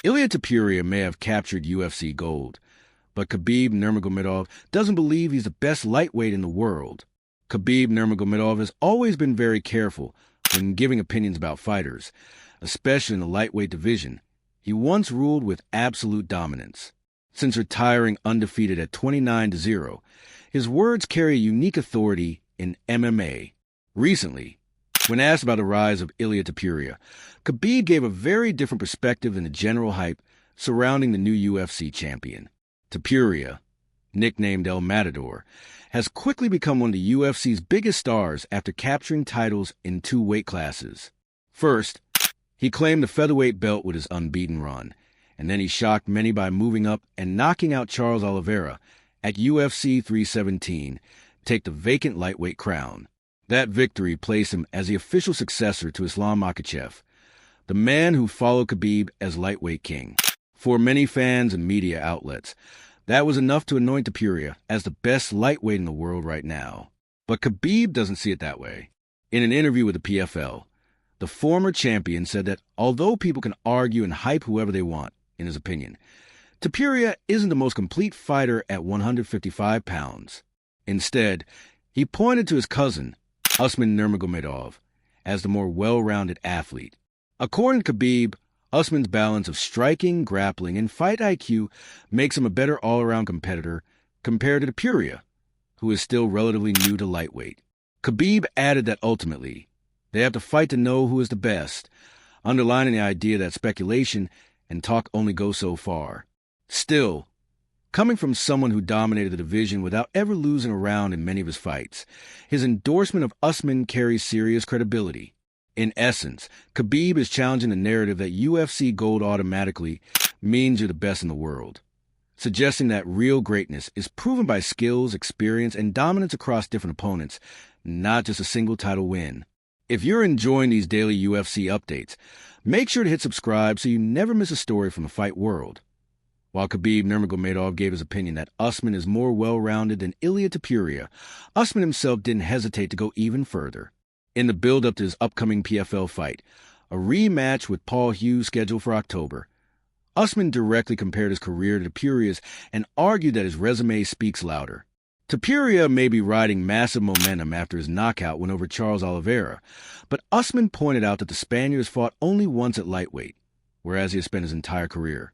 Ilia Topuria may have captured UFC gold, but Khabib Nurmagomedov doesn't believe he's the best lightweight in the world. Khabib Nurmagomedov has always been very careful when giving opinions about fighters, especially in the lightweight division. He once ruled with absolute dominance. Since retiring undefeated at 29-0, his words carry a unique authority in MMA. Recently, when asked about the rise of Ilia Topuria, Khabib gave a very different perspective than the general hype surrounding the new UFC champion. Topuria, nicknamed El Matador, has quickly become one of the UFC's biggest stars after capturing titles in 2 weight classes. First, he claimed the featherweight belt with his unbeaten run, and then he shocked many by moving up and knocking out Charles Oliveira at UFC 317 to take the vacant lightweight crown. That victory placed him as the official successor to Islam Makhachev, the man who followed Khabib as lightweight king. For many fans and media outlets, that was enough to anoint Topuria as the best lightweight in the world right now. But Khabib doesn't see it that way. In an interview with the PFL, the former champion said that although people can argue and hype whoever they want, in his opinion, Topuria isn't the most complete fighter at 155 pounds. Instead, he pointed to his cousin, Usman Nurmagomedov, as the more well-rounded athlete. According to Khabib, Usman's balance of striking, grappling, and fight IQ makes him a better all-around competitor compared to Topuria, who is still relatively new to lightweight. Khabib added that ultimately, they have to fight to know who is the best, underlining the idea that speculation and talk only go so far. Still, coming from someone who dominated the division without ever losing a round in many of his fights, his endorsement of Usman carries serious credibility. In essence, Khabib is challenging the narrative that UFC gold automatically means you're the best in the world, suggesting that real greatness is proven by skills, experience, and dominance across different opponents, not just a single title win. If you're enjoying these daily UFC updates, make sure to hit subscribe so you never miss a story from the fight world. While Khabib Nurmagomedov gave his opinion that Usman is more well-rounded than Ilia Topuria, Usman himself didn't hesitate to go even further. In the build-up to his upcoming PFL fight, a rematch with Paul Hughes scheduled for October, Usman directly compared his career to Topuria's and argued that his resume speaks louder. Topuria may be riding massive momentum after his knockout win over Charles Oliveira, but Usman pointed out that the Spaniard has fought only once at lightweight, whereas he has spent his entire career,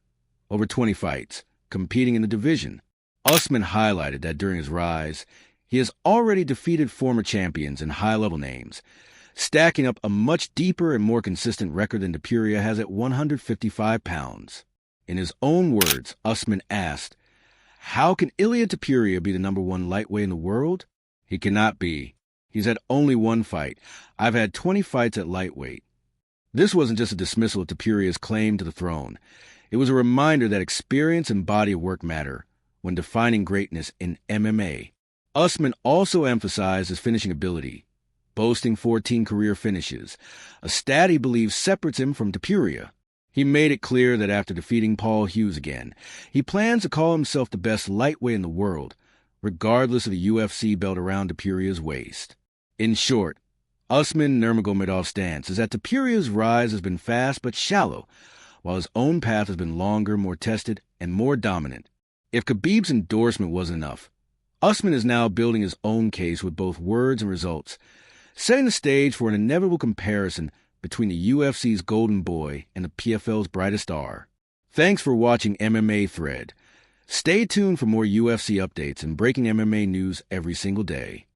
over 20 fights, competing in the division. Usman highlighted that during his rise, he has already defeated former champions and high-level names, stacking up a much deeper and more consistent record than Topuria has at 155 pounds. In his own words, Usman asked, "How can Ilia Topuria be the #1 lightweight in the world? He cannot be. He's had only 1 fight. I've had 20 fights at lightweight." This wasn't just a dismissal of Topuria's claim to the throne. It was a reminder that experience and body of work matter when defining greatness in MMA. Usman also emphasized his finishing ability, boasting 14 career finishes, a stat he believes separates him from Topuria. He made it clear that after defeating Paul Hughes again, he plans to call himself the best lightweight in the world, regardless of the UFC belt around Topuria's waist. In short, Usman Nurmagomedov's stance is that Topuria's rise has been fast but shallow, while his own path has been longer, more tested, and more dominant. If Khabib's endorsement wasn't enough, Usman is now building his own case with both words and results, setting the stage for an inevitable comparison between the UFC's golden boy and the PFL's brightest star. Thanks for watching MMA Thread. Stay tuned for more UFC updates and breaking MMA news every single day.